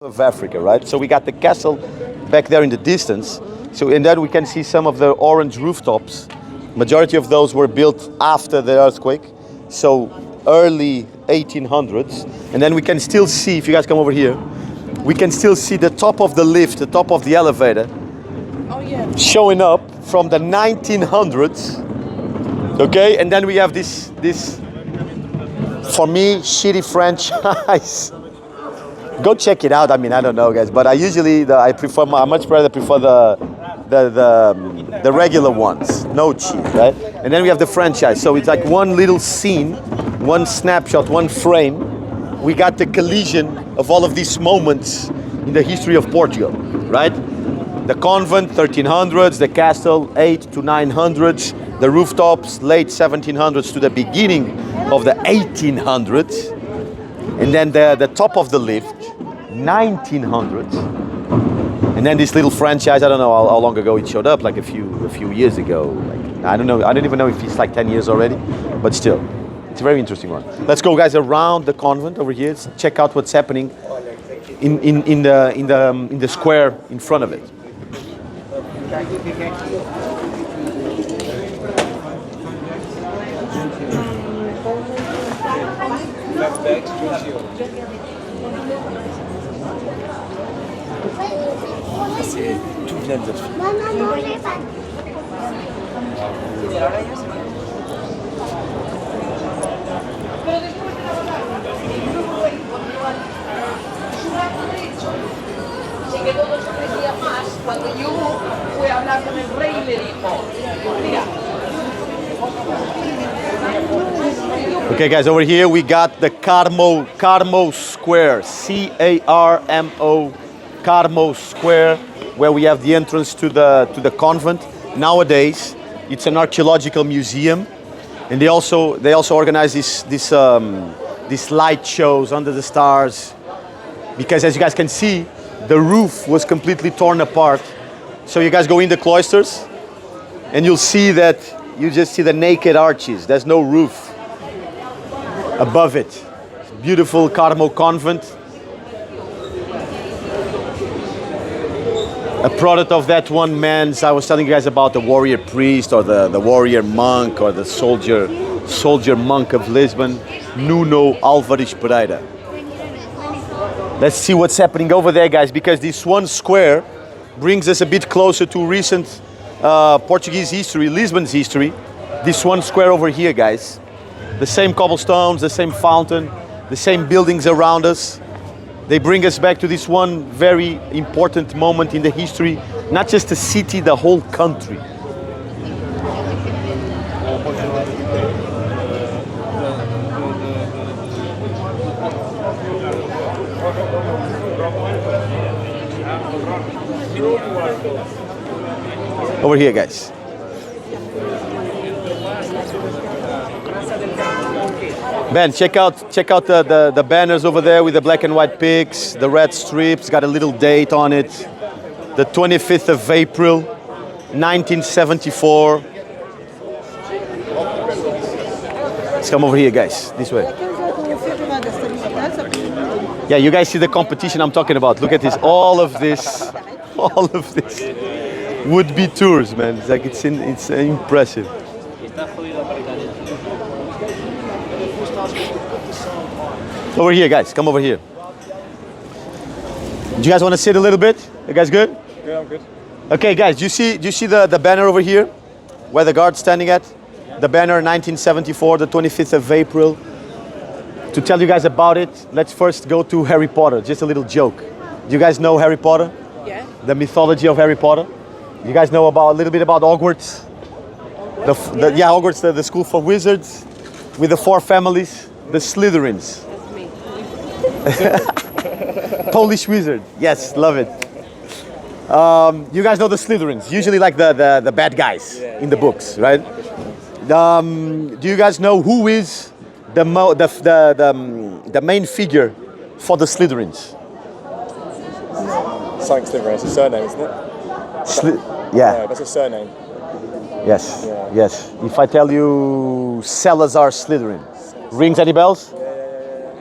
of Africa, right? So we got the castle back there in the distance. So in that we can see some of the orange rooftops. Majority of those were built after the earthquake, so early 1800s. And then we can still see, if you guys come over here, we can still see the top of the lift, the top of the elevator, showing up from the 1900s. Okay, and then we have this for me shitty franchise. Go check it out. I mean, I don't know, guys, but I much rather prefer the regular ones, no cheese, right? And then we have the franchise. So it's like one little scene, one snapshot, one frame. We got the collision of all of these moments in the history of Portugal, right? The convent, 1300s, the castle, 8 to 900s, the rooftops, late 1700s to the beginning of the 1800s, and then the top of the lift, 1900s, and then this little franchise. I don't know how long ago it showed up, like a few years ago. Like, I don't know. I don't even know if it's like 10 years already, but still, it's a very interesting one. Let's go, guys, around the convent over here. Let's check out what's happening in the square in front of it. C'est tout vient de notre que todo sonreía más cuando yo fui a hablar con el rey y le dijo, mira. Okay, guys, over here we got the Carmo Square, C-A-R-M-O, Carmo Square, where we have the entrance to the convent. Nowadays, it's an archaeological museum, and they also organize these light shows under the stars, because as you guys can see, the roof was completely torn apart. So you guys go in the cloisters, and you'll see that you just see the naked arches. There's no roof above it. Beautiful Carmo convent. A product of that one man's, I was telling you guys about the warrior priest or the warrior monk or the soldier monk of Lisbon, Nuno Álvares Pereira. Let's see what's happening over there, guys, because this one square brings us a bit closer to recent Portuguese history, Lisbon's history. This one square over here, guys. The same cobblestones, the same fountain, the same buildings around us. They bring us back to this one very important moment in the history, not just the city, the whole country. Over here, guys. Ben, check out the banners over there with the black and white pigs, the red strips, got a little date on it. The 25th of April, 1974. Let's come over here, guys, this way. Yeah, you guys see the competition I'm talking about. Look at this, all of this would-be tours, man. It's like it's impressive. Over here, guys. Come over here. Do you guys want to sit a little bit? You guys good? Yeah, I'm good. Okay, guys. Do you see the banner over here, where the guard's standing at? The banner, 1974, the 25th of April. To tell you guys about it, let's first go to Harry Potter. Just a little joke. Do you guys know Harry Potter? Yeah. The mythology of Harry Potter. You guys know a little bit about Hogwarts? Hogwarts, the school for wizards, with the 4 families, the Slytherins. Polish wizard. Yes, love it. You guys know the Slytherins, usually like the bad guys in the books, right? Do you guys know who is the main figure for the Slytherins? Sankt Slytherin, it's a surname, isn't it? Yeah, that's a surname. Yes, Yeah. yes. If I tell you Salazar Slytherin, rings any bells?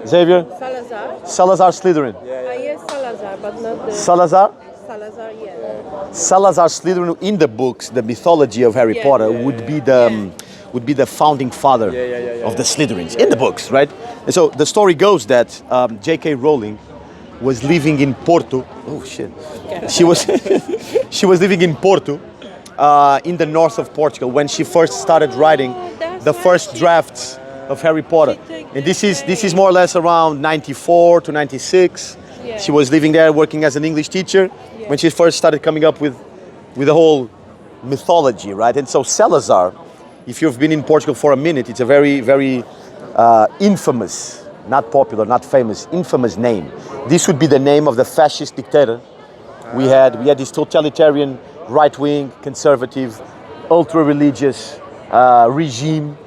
Xavier? Salazar. Salazar Slytherin. Ahí es Salazar. Salazar, but not the Salazar? Salazar, yeah. Salazar Slytherin in the books, the mythology of Harry Potter would be the founding father of the Slytherins in the books, right? And so the story goes that J.K. Rowling was living in Porto. Oh shit! She was she was living in Porto, in the north of Portugal when she first started writing the first drafts of Harry Potter. And this is more or less around 94 to 96. Yeah. She was living there working as an English teacher when she first started coming up with the whole mythology, right? And so Salazar, if you've been in Portugal for a minute, it's a very, very infamous, not popular, not famous, infamous name. This would be the name of the fascist dictator. We had this totalitarian, right-wing, conservative, ultra-religious regime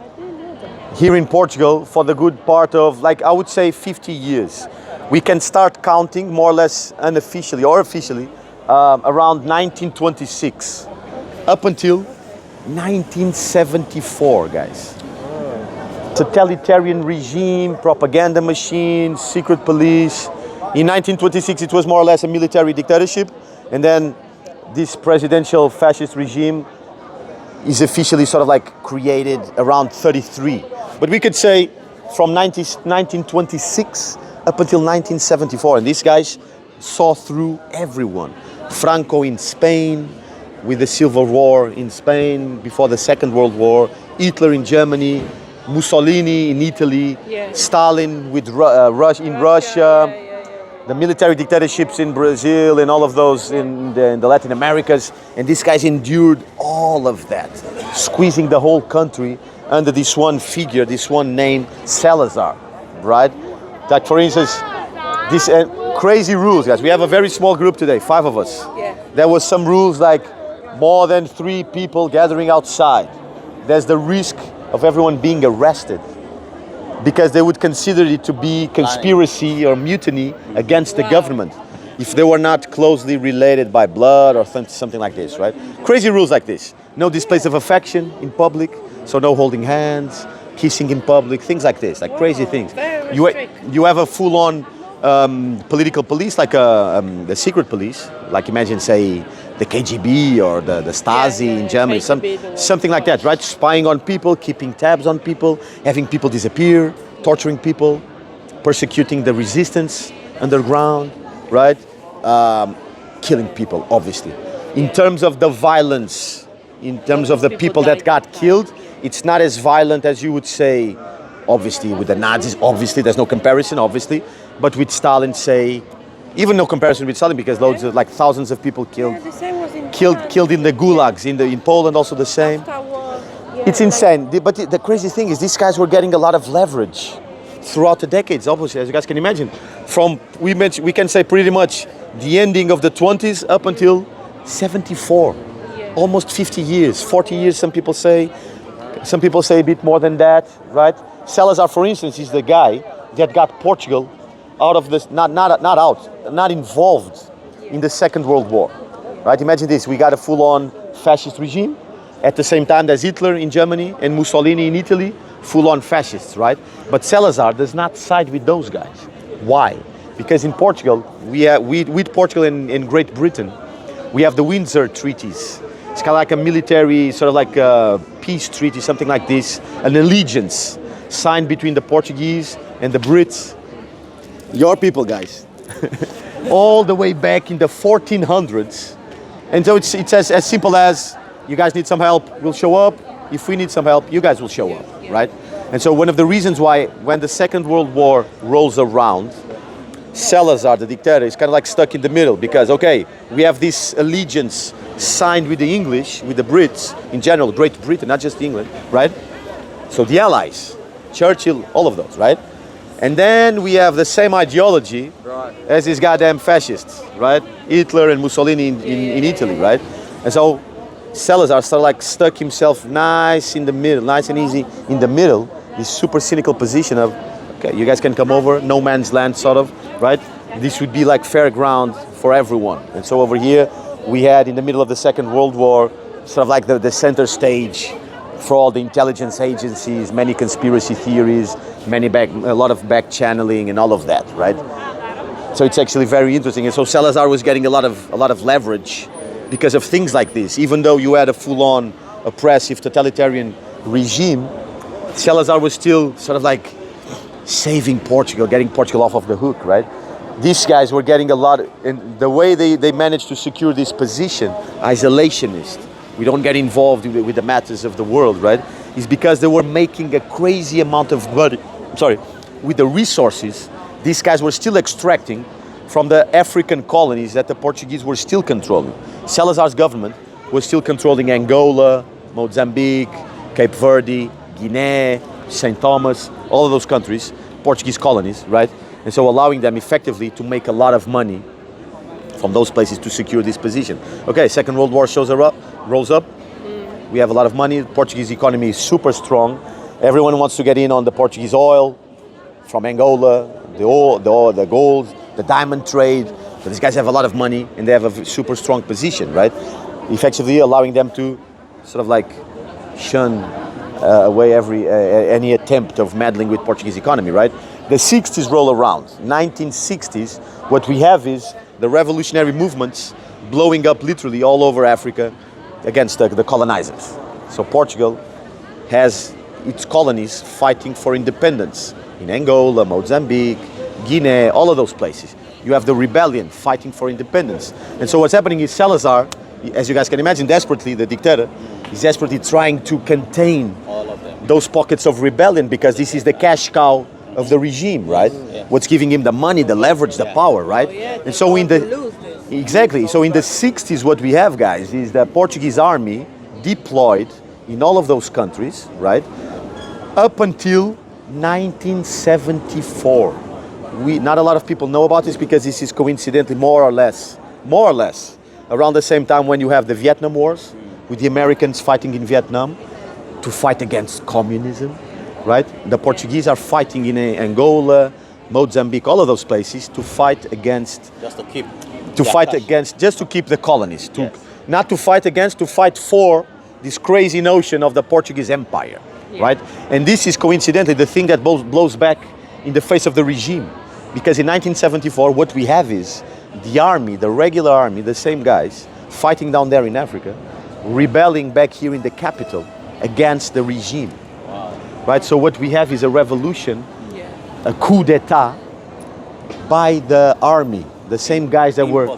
here in Portugal for the good part of, like, I would say 50 years. We can start counting more or less unofficially or officially around 1926 up until 1974, guys. Totalitarian regime, propaganda machine, secret police. In 1926 it was more or less a military dictatorship, and then this presidential fascist regime is officially sort of like created around 33. But we could say from 1926 up until 1974, and these guys saw through everyone. Franco in Spain, with the Civil War in Spain before the Second World War, Hitler in Germany, Mussolini in Italy, Stalin with Russia, the military dictatorships in Brazil and all of those in the Latin Americas. And these guys endured all of that, squeezing the whole country under this one figure, this one name, Salazar, right? Like, for instance, this crazy rules, guys. We have a very small group today, 5 of us. Yeah. There was some rules like more than 3 people gathering outside. There's the risk of everyone being arrested because they would consider it to be conspiracy or mutiny against the government if they were not closely related by blood or something like this, right? Crazy rules like this. No displays of affection in public, so no holding hands, kissing in public, things like this, like crazy things. You have a full-on political police, like the secret police, like imagine, say, the KGB or the Stasi in Germany, something like that, right? Spying on people, keeping tabs on people, having people disappear, torturing people, persecuting the resistance underground, right? Killing people, obviously. In terms of the violence, in terms of the people that got killed, it's not as violent as you would say, obviously, with the Nazis, obviously, there's no comparison, obviously, but with Stalin, say, even no comparison with Stalin, because loads of, like, thousands of people killed, The same was in killed in the gulags, in Poland also the same. It's insane. But the crazy thing is these guys were getting a lot of leverage throughout the decades, obviously, as you guys can imagine. From, we can say pretty much the ending of the 20s up until 74. Almost 50 years, 40 years, some people say a bit more than that, right? Salazar, for instance, is the guy that got Portugal out of this, not involved in the Second World War, right? Imagine this, we got a full-on fascist regime at the same time as Hitler in Germany and Mussolini in Italy, full-on fascists, right? But Salazar does not side with those guys. Why? Because in Portugal, with Portugal and Great Britain, we have the Windsor treaties. It's kind of like a military, sort of like a peace treaty, something like this, an allegiance signed between the Portuguese and the Brits. Your people, guys. All the way back in the 1400s. And so it's as simple as, you guys need some help, we'll show up. If we need some help, you guys will show up, right? And so one of the reasons why, when the Second World War rolls around, Salazar, the dictator, is kind of like stuck in the middle because, okay, we have this allegiance signed with the English, with the Brits, in general, Great Britain, not just England, right? So the Allies, Churchill, all of those, right? And then we have the same ideology as these goddamn fascists, right? Hitler and Mussolini in Italy, right? And so Salazar sort of like stuck himself nice in the middle, nice and easy in the middle, this super cynical position of, okay, you guys can come over, no man's land sort of, right? This would be like fair ground for everyone. And so over here, we had in the middle of the Second World War, sort of like the center stage for all the intelligence agencies, many conspiracy theories, a lot of back channeling and all of that, right? So it's actually very interesting. And so Salazar was getting a lot of leverage because of things like this. Even though you had a full-on oppressive totalitarian regime, Salazar was still sort of like saving Portugal, getting Portugal off of the hook, right? These guys were getting a lot, and the way they managed to secure this position, isolationist, we don't get involved with the matters of the world, right? Is because they were making a crazy amount of money, with the resources these guys were still extracting from the African colonies that the Portuguese were still controlling. Salazar's government was still controlling Angola, Mozambique, Cape Verde, Guinea, St. Thomas, all of those countries, Portuguese colonies, right? And so allowing them effectively to make a lot of money from those places to secure this position. Okay, Second World War rolls up. We have a lot of money. The Portuguese economy is super strong. Everyone wants to get in on the Portuguese oil from Angola, the oil, the gold, the diamond trade. So these guys have a lot of money and they have a super strong position, right? Effectively allowing them to sort of like shun away any attempt of meddling with Portuguese economy, right? The 60s roll around. 1960s, what we have is the revolutionary movements blowing up literally all over Africa against the colonizers. So Portugal has its colonies fighting for independence in Angola, Mozambique, Guinea, all of those places. You have the rebellion fighting for independence. And so what's happening is Salazar, as you guys can imagine, desperately, the dictator, is desperately trying to contain All of them. those pockets of rebellion because this is the cash cow of the regime, right? Yeah. What's giving him the money, the leverage, the power, right? And so in the exactly, so in the 60s, what we have, guys, is the Portuguese army deployed in all of those countries, right? Up until 1974. Not a lot of people know about this because this is coincidentally more or less, around the same time when you have the Vietnam Wars, with the Americans fighting in Vietnam to fight against communism, right? The Portuguese are fighting in Angola, Mozambique, all of those places to fight against, Just to keep. just to keep the colonies, not to fight against, to fight for this crazy notion of the Portuguese Empire, right? And this is coincidentally the thing that blows back in the face of the regime. Because in 1974, what we have is the army, the regular army, the same guys, fighting down there in Africa, rebelling back here in the capital against the regime. Wow. Right? So what we have is a revolution, a coup d'etat by the army, the same guys that were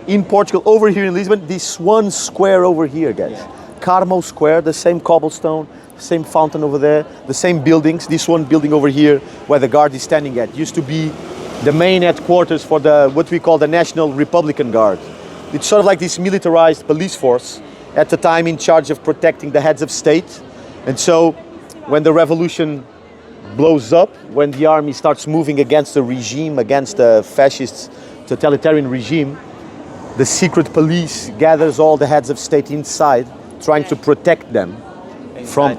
in Portugal, over here in Lisbon, this one square over here, guys. Carmo Square, the same cobblestone, same fountain over there, the same buildings. This one building over here where the guard is standing at used to be the main headquarters for what we call the National Republican Guard. It's sort of like this militarized police force at the time in charge of protecting the heads of state. And so when the revolution blows up, when the army starts moving against the regime, against the fascist totalitarian regime, the secret police gathers all the heads of state inside, trying to protect them from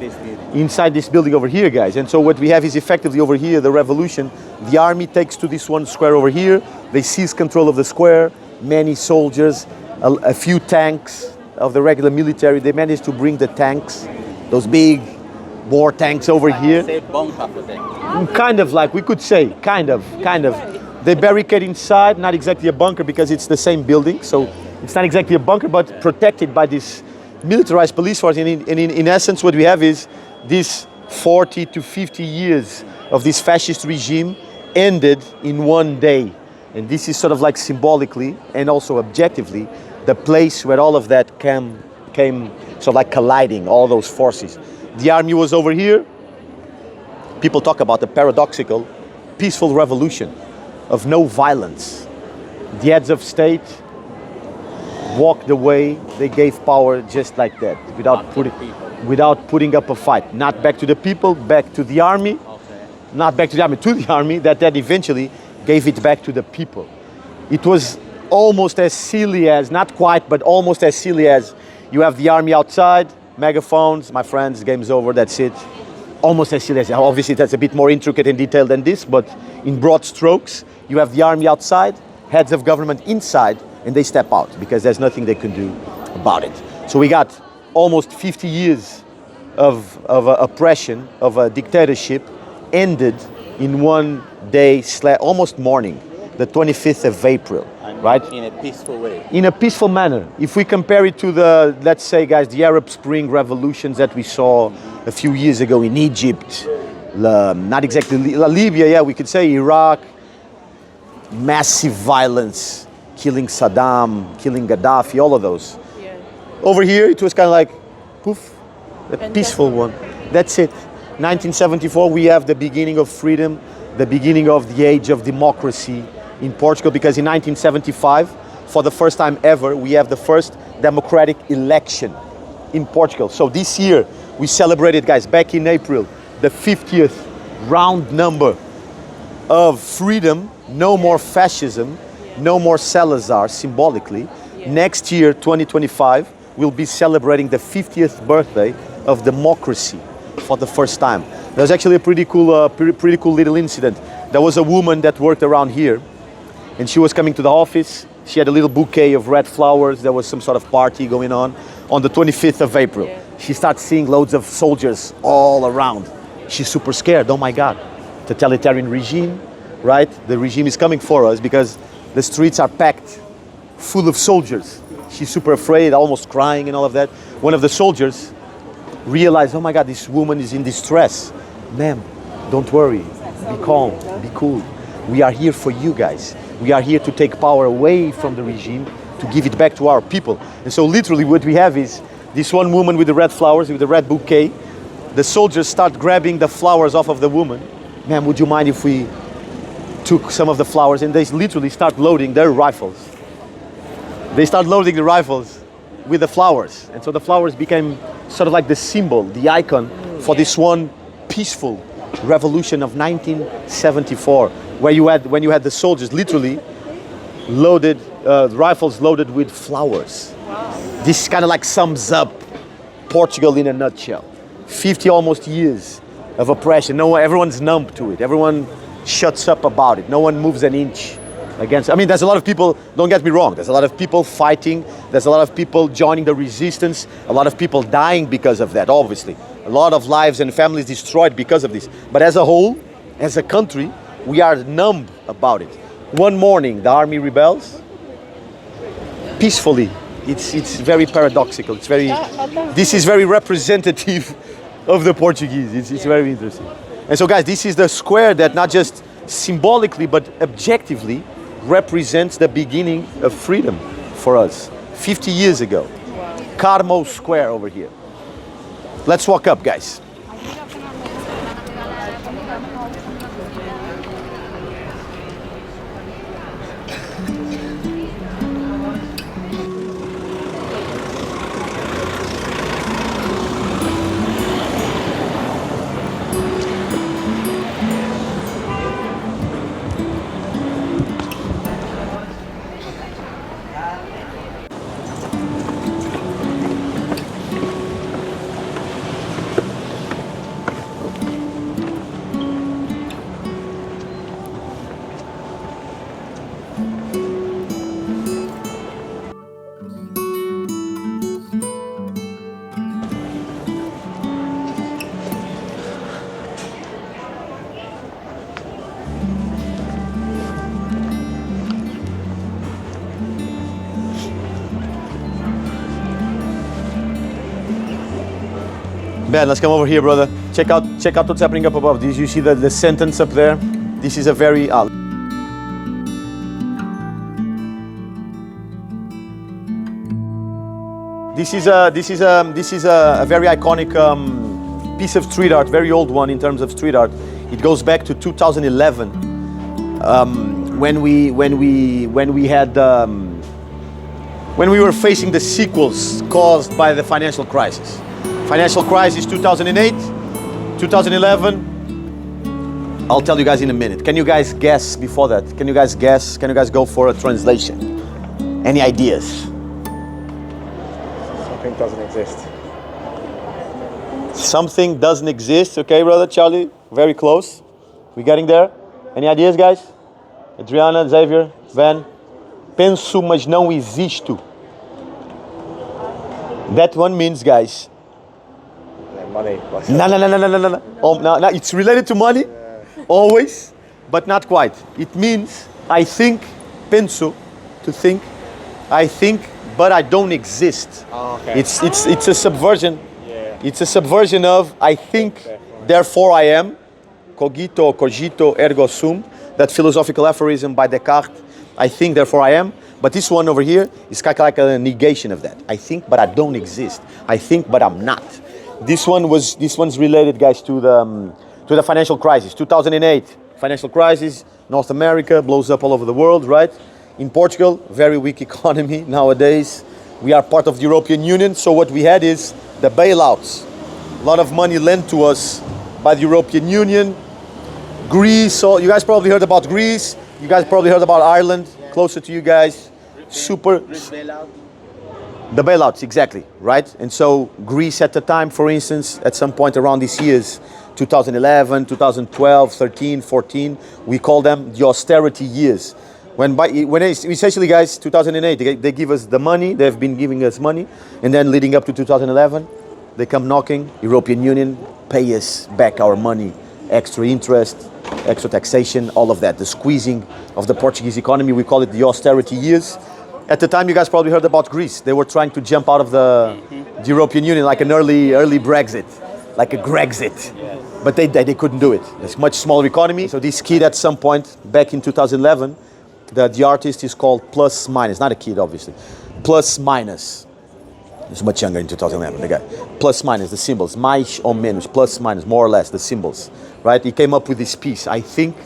inside this building over here, guys. And so what we have is effectively over here, the revolution, the army takes to this one square over here, they seize control of the square, many soldiers, a few tanks of the regular military, they managed to bring the tanks, those big war tanks over here. Kind of like, we could say, kind of. They barricade inside, not exactly a bunker because it's the same building, so it's not exactly a bunker, but protected by this militarized police force. And in essence, what we have is this 40 to 50 years of this fascist regime ended in one day. And this is sort of like symbolically and also objectively the place where all of that came sort of like colliding, all those forces. The army was over here. People talk about the paradoxical, peaceful revolution of no violence. The heads of state walked away, they gave power just like that, without putting up a fight. Not back to the people, back to the army, not back to the army, to the army, that eventually gave it back to the people. It was almost as silly as, not quite, but almost as silly as you have the army outside, megaphones, my friends, game's over, that's it. Almost as silly as, obviously that's a bit more intricate and detailed than this, but in broad strokes, you have the army outside, heads of government inside, and they step out because there's nothing they can do about it. So we got almost 50 years of oppression, of a dictatorship, ended in one day, almost morning. the 25th of April, right? In a peaceful way. In a peaceful manner. If we compare it to the, let's say, guys, the Arab Spring revolutions that we saw a few years ago in Egypt, not exactly Libya, yeah, we could say Iraq, massive violence, killing Saddam, killing Gaddafi, all of those. Yeah. Over here, it was kind of like, poof, a And peaceful one. That's it. 1974, we have the beginning of freedom, the beginning of the age of democracy in Portugal, because in 1975, for the first time ever, we have the first democratic election in Portugal. So this year, we celebrated, guys, back in April, the 50th round number of freedom, no more fascism, no more Salazar, symbolically. Next year, 2025, we'll be celebrating the 50th birthday of democracy for the first time. There was actually a pretty cool little incident. There was a woman that worked around here, and she was coming to the office. She had a little bouquet of red flowers. There was some sort of party going on the 25th of April. Yeah. She starts seeing loads of soldiers all around. She's super scared. Oh my God, totalitarian regime, right? The regime is coming for us because the streets are packed full of soldiers. She's super afraid, almost crying and all of that. One of the soldiers realized, oh my God, this woman is in distress. Ma'am, don't worry, be calm, be cool. We are here for you guys. We are here to take power away from the regime, to give it back to our people. And so literally what we have is this one woman with the red flowers, with the red bouquet. The soldiers start grabbing the flowers off of the woman. Ma'am, would you mind if we took some of the flowers? And they literally start loading their rifles. They start loading the rifles with the flowers. And so the flowers became sort of like the symbol, the icon for this one peaceful revolution of 1974, when you had the soldiers literally loaded, rifles loaded with flowers. Wow. This kind of like sums up Portugal in a nutshell. 50 almost years of oppression. Everyone's numb to it. Everyone shuts up about it. No one moves an inch against. I mean, there's a lot of people, don't get me wrong, there's a lot of people fighting, there's a lot of people joining the resistance, a lot of people dying because of that, obviously. A lot of lives and families destroyed because of this. But as a whole, as a country, we are numb about it. One morning, the army rebels peacefully. It's very paradoxical. This is very representative of the Portuguese. It's very interesting. And so guys, this is the square that not just symbolically, but objectively represents the beginning of freedom for us 50 years ago. Wow. Carmo Square over here. Let's walk up, guys. Ben, let's come over here, brother. Check out what's happening up above. You see the sentence up there? This is a very This is a very iconic piece of street art, very old one in terms of street art. It goes back to 2011, when we were facing the sequels caused by the financial crisis. Financial crisis 2008, 2011. I'll tell you guys in a minute. Can you guys guess before that? Can you guys guess? Can you guys go for a translation? Any ideas? Something doesn't exist. Something doesn't exist. Okay, brother Charlie, very close. We getting there? Any ideas, guys? Adriana, Xavier, Ben? Penso, mas não existo. That one means, guys. Money. No. Oh, no, it's related to money, always, but not quite. It means I think, penso, to think, I think, but I don't exist. Oh, okay. It's a subversion. Yeah. It's a subversion of I think, therefore I am. Cogito, cogito, ergo sum. That philosophical aphorism by Descartes. I think, therefore I am. But this one over here is kind of like a negation of that. I think, but I don't exist. I think, but I'm not. This one's related, guys, to the financial crisis. 2008, financial crisis. North America blows up all over the world, right? In Portugal, very weak economy nowadays. We are part of the European Union, so what we had is the bailouts. A lot of money lent to us by the European Union. Greece, so you guys probably heard about Greece. You guys probably heard about Ireland, closer to you guys. The bailouts, exactly, right? And so Greece at the time, for instance, at some point around these years, 2011, 2012, 13, 14, we call them the austerity years. When essentially, guys, 2008, they give us the money, they've been giving us money, and then leading up to 2011, they come knocking, European Union, pay us back our money, extra interest, extra taxation, all of that, the squeezing of the Portuguese economy, we call it the austerity years. At the time, you guys probably heard about Greece. They were trying to jump out of the European Union like an early Brexit, like a Grexit. But they couldn't do it. It's a much smaller economy. So this kid at some point, back in 2011, the artist is called Plus Minus. Not a kid, obviously. Plus Minus. He's much younger in 2011, the guy. Plus minus, the symbols. Mais ou menos, plus minus, more or less, the symbols. Right? He came up with this piece. I think,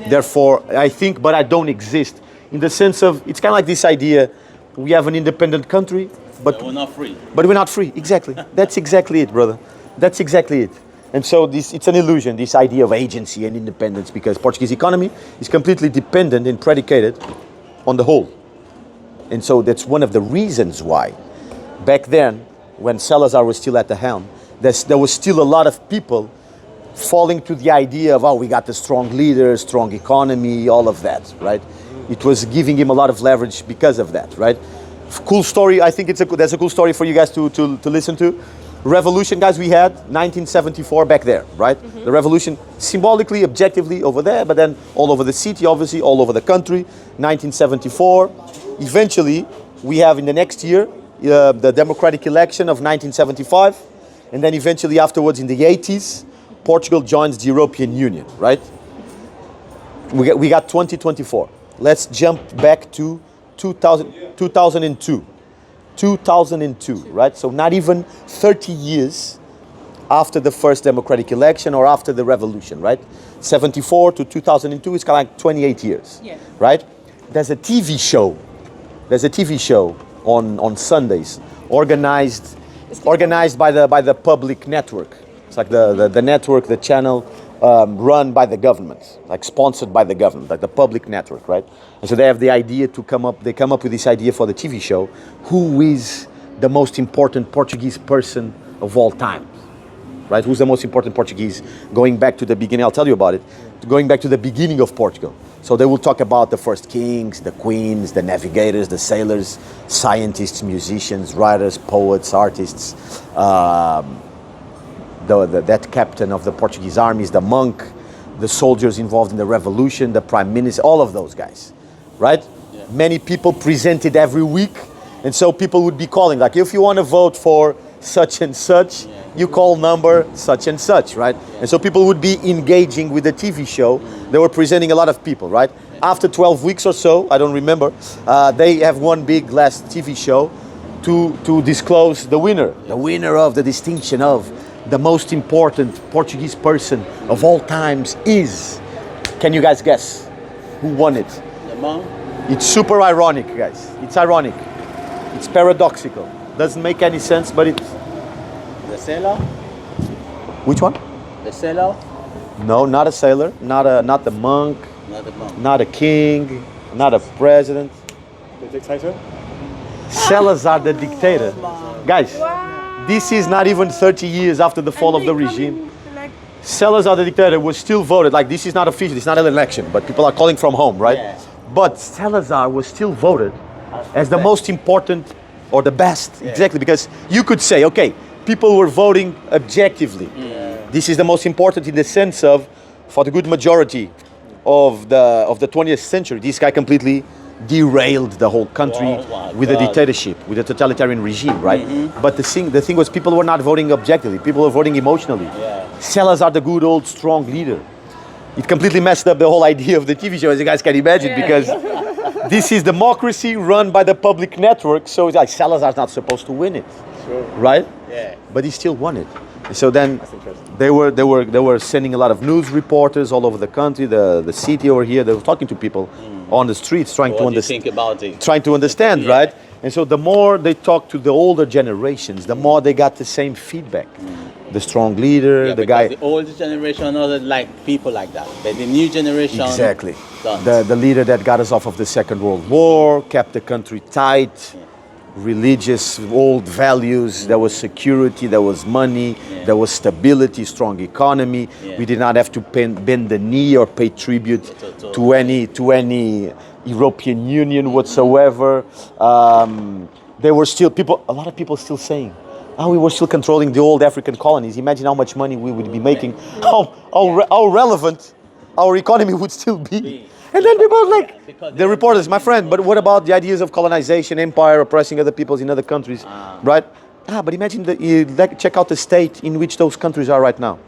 therefore, I think, but I don't exist. In the sense of, it's kind of like this idea, we have an independent country, but we're not free. But we're not free, exactly. That's exactly it, brother. That's exactly it. And so it's an illusion, this idea of agency and independence, because Portuguese economy is completely dependent and predicated on the whole. And so that's one of the reasons why, back then, when Salazar was still at the helm, there was still a lot of people falling to the idea of, oh, we got the strong leader, strong economy, all of that, right? It was giving him a lot of leverage because of that, right? Cool story. I think that's a cool story for you guys to listen to. Revolution, guys, we had 1974 back there, right? The revolution symbolically, objectively over there, but then all over the city, obviously, all over the country. 1974. Eventually, we have in the next year the democratic election of 1975, and then eventually afterwards in the 80s, Portugal joins the European Union, right? We got 2024. Let's jump back to 2002. 2002, right? So not even 30 years after the first democratic election or after the revolution, right? 74 to 2002 is kind of like 28 years, right? There's a TV show. There's a TV show on Sundays, organized by the public network. It's like the network, the channel run by the government, like sponsored by the government, like the public network, right? And so they have the idea to come up with this idea for the TV show. Who is the most important Portuguese person of all time, right? Who's the most important Portuguese? Going back to the beginning, I'll tell you about it. Going back to the beginning of Portugal. So they will talk about the first kings, the queens, the navigators, the sailors, scientists, musicians, writers, poets, artists, that captain of the Portuguese armies, the monk, the soldiers involved in the revolution, the prime minister, all of those guys, right? Yeah. Many people presented every week, and so people would be calling, like, if you want to vote for such and such, you call number such and such, right? And so people would be engaging with the TV show. They were presenting a lot of people, right? After 12 weeks or so, I don't remember, they have one big last TV show to disclose the winner of the distinction of the most important Portuguese person of all times is. Can you guys guess who won it? The monk? It's super ironic, guys. It's ironic. It's paradoxical. Doesn't make any sense, but it's... The sailor? Which one? The sailor? No, not a sailor. Not the monk. Not the monk. Not a king. Not a president. The dictator? Salazar the dictator. Guys, this is not even 30 years after the fall of the regime. Salazar the dictator was still voted. Like, this is not official, it's not an election, but people are calling from home, right? Yeah. But Salazar was still voted as the most important or the best, exactly, because you could say, okay, people were voting objectively. This is the most important in the sense of, for the good majority, of the 20th century. This guy completely derailed the whole country Oh my with a God. dictatorship, with a totalitarian regime, right? But the thing was, people were not voting objectively. People were voting emotionally. Yeah. Salazar, the good old strong leader. It completely messed up the whole idea of the TV show, as you guys can imagine, because this is democracy run by the public network. So it's like Salazar's not supposed to win it, right? Yeah. But he still won it. So then interesting. they were sending a lot of news reporters all over the country, the city over here. They were talking to people on the streets, trying What to do you understand. think about it? Trying to understand, Yeah. right? And so the more they talked to the older generations, the more they got the same feedback. The strong leader, Yeah, the because guy. the old generation doesn't like people like that. But the new generation Exactly. don't. The leader that got us off of the Second World War, kept the country tight, religious, old values. There was security, there was money, there was stability, strong economy. Yeah. We did not have to bend the knee or pay tribute to any European Union whatsoever. There were still a lot of people still saying, "Oh, we were still controlling the old African colonies. Imagine how much money we would be making, how relevant our economy would still be." And then people were like, the reporters, my friend, but what about the ideas of colonization, empire, oppressing other peoples in other countries, right? But imagine check out the state in which those countries are right now.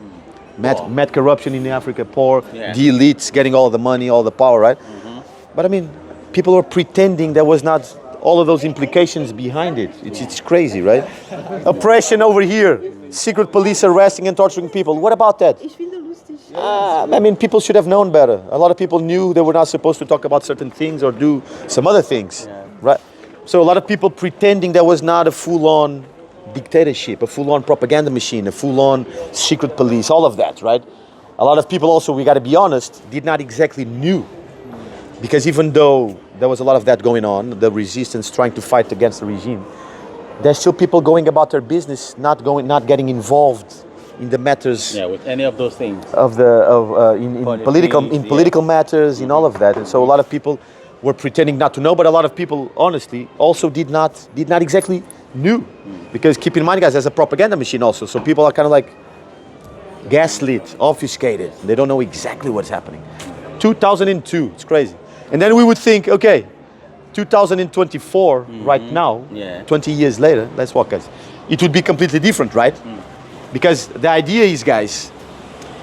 Mad corruption in Africa, poor, Yeah. the elites getting all the money, all the power, right? But I mean, people were pretending there was not all of those implications behind it. It's crazy, right? Oppression over here, secret police arresting and torturing people. What about that? Ich finde lustig. I mean, people should have known better. A lot of people knew they were not supposed to talk about certain things or do some other things, right? So a lot of people pretending there was not a full-on dictatorship, a full-on propaganda machine, a full-on secret police, all of that, right? A lot of people also, we got to be honest, did not exactly knew. Because even though there was a lot of that going on, the resistance trying to fight against the regime, there's still people going about their business, not getting involved in the matters Yeah, with any of those things. in Politics, political matters, in all of that. And so a lot of people were pretending not to know, but a lot of people, honestly, also did not exactly knew. Because keep in mind, guys, there's a propaganda machine also. So people are kind of like gaslit, obfuscated. They don't know exactly what's happening. 2002, it's crazy. And then we would think, okay, 2024, right now, Yeah. 20 years later, let's walk, guys. It would be completely different, right? Because the idea is, guys,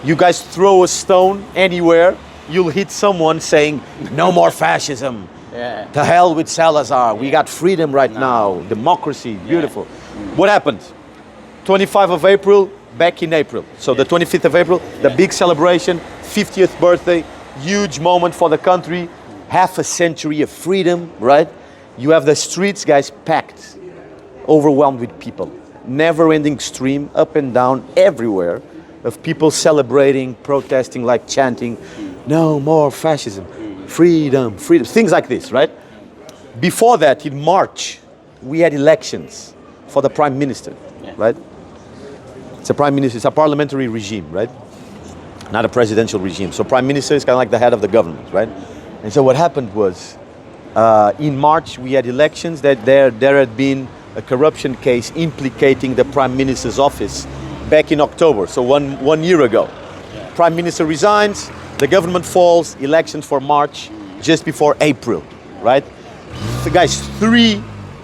you guys throw a stone anywhere, you'll hit someone saying, no more fascism. Yeah. To hell with Salazar. We got freedom right now. Democracy, beautiful. What happened? 25th of April, back in April. So the 25th of April, the big celebration, 50th birthday, huge moment for the country, half a century of freedom, right? You have the streets, guys, packed, overwhelmed with people. Never-ending stream, up and down, everywhere, of people celebrating, protesting, like chanting, no more fascism, freedom, freedom, things like this, right? Before that, in March, we had elections for the prime minister, right? It's a prime minister, it's a parliamentary regime, right? Not a presidential regime. So prime minister is kind of like the head of the government, right? And so what happened was, in March, we had elections that there had been a corruption case implicating the prime minister's office back in October, so one year ago. Prime minister resigns, the government falls, elections for March, just before April, right? So guys,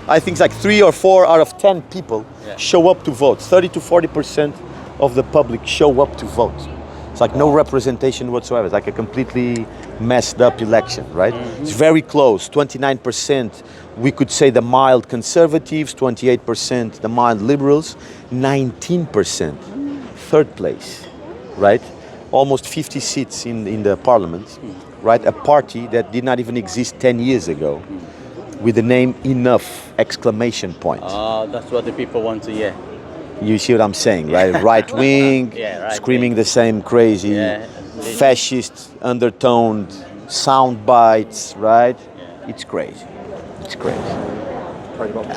I think it's like 3 or 4 out of 10 people show up to vote. 30 to 40% of the public show up to vote. It's like no representation whatsoever. It's like a completely messed up election, right? It's very close, 29%. We could say the mild conservatives, 28% the mild liberals, 19% third place, right? Almost 50 seats in the parliament, right? A party that did not even exist 10 years ago with the name Enough, exclamation point. That's what the people want to hear. You see what I'm saying, right? Right wing, Yeah, right screaming wing. the same crazy, fascist, undertoned sound bites, right? It's crazy. It's crazy.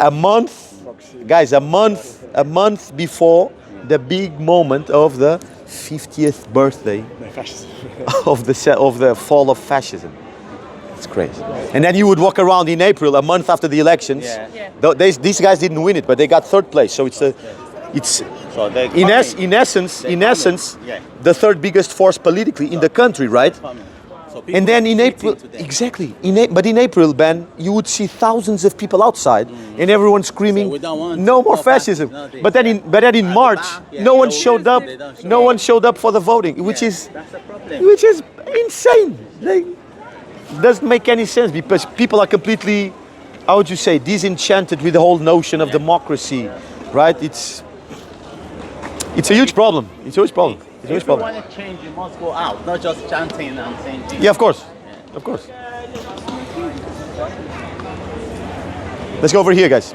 A month, guys, a month before the big moment of the 50th birthday of the fall of fascism. It's crazy. And then you would walk around in April, a month after the elections. These guys didn't win it, but they got third place. So it's So they in essence, the third biggest force politically in the country, right? So people And then in fit April, into them. exactly. But in April, Ben, you would see thousands of people outside, and everyone screaming, So we don't want "No more no fascism!" fascism, no this, But then, in At the March, back, yeah, no one they showed don't- up. they don't show No up. one showed up for the voting, which Yeah, is that's a problem. which is insane. Like, doesn't make any sense because people are completely, how would you say, disenchanted with the whole notion of democracy, right? It's a huge problem. It's a huge problem. It's a huge If you problem. want to change, you must go out, not just chanting and saying things. Yeah, of course. Of course. Let's go over here, guys.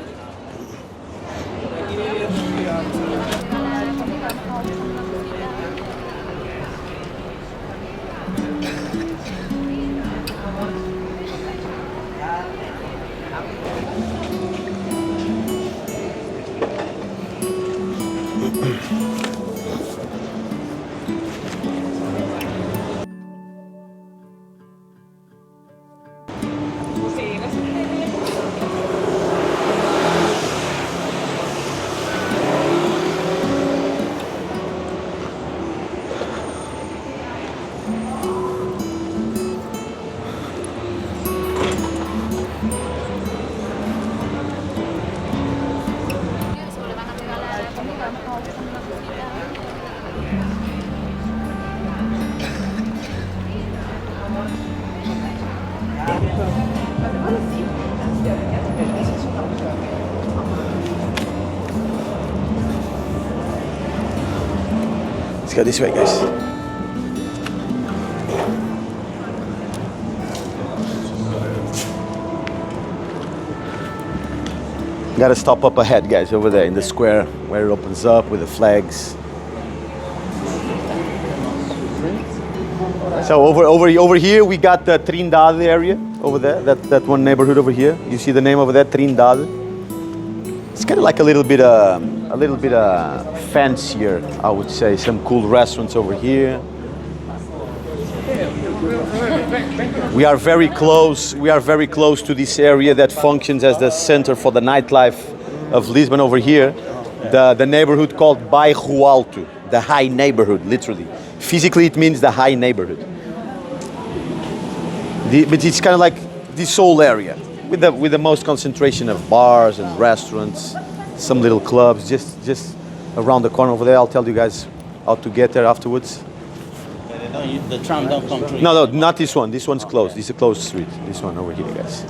Let's go this way, guys. Gotta stop up ahead, guys, over there in the square where it opens up with the flags. So over here we got the Trindade area over there. That one neighborhood over here. You see the name over there, Trindade. It's kind of like a little bit fancier, I would say. Some cool restaurants over here. We are very close. We are very close to this area that functions as the center for the nightlife of Lisbon over here. The neighborhood called Bairro Alto, the high neighborhood, literally. Physically, it means the high neighborhood. But it's kind of like this whole area with the most concentration of bars and restaurants, some little clubs just around the corner over there. I'll tell you guys how to get there afterwards. The tram don't come through. No, not this one. This one's closed. This is a closed street. This one over here, guys.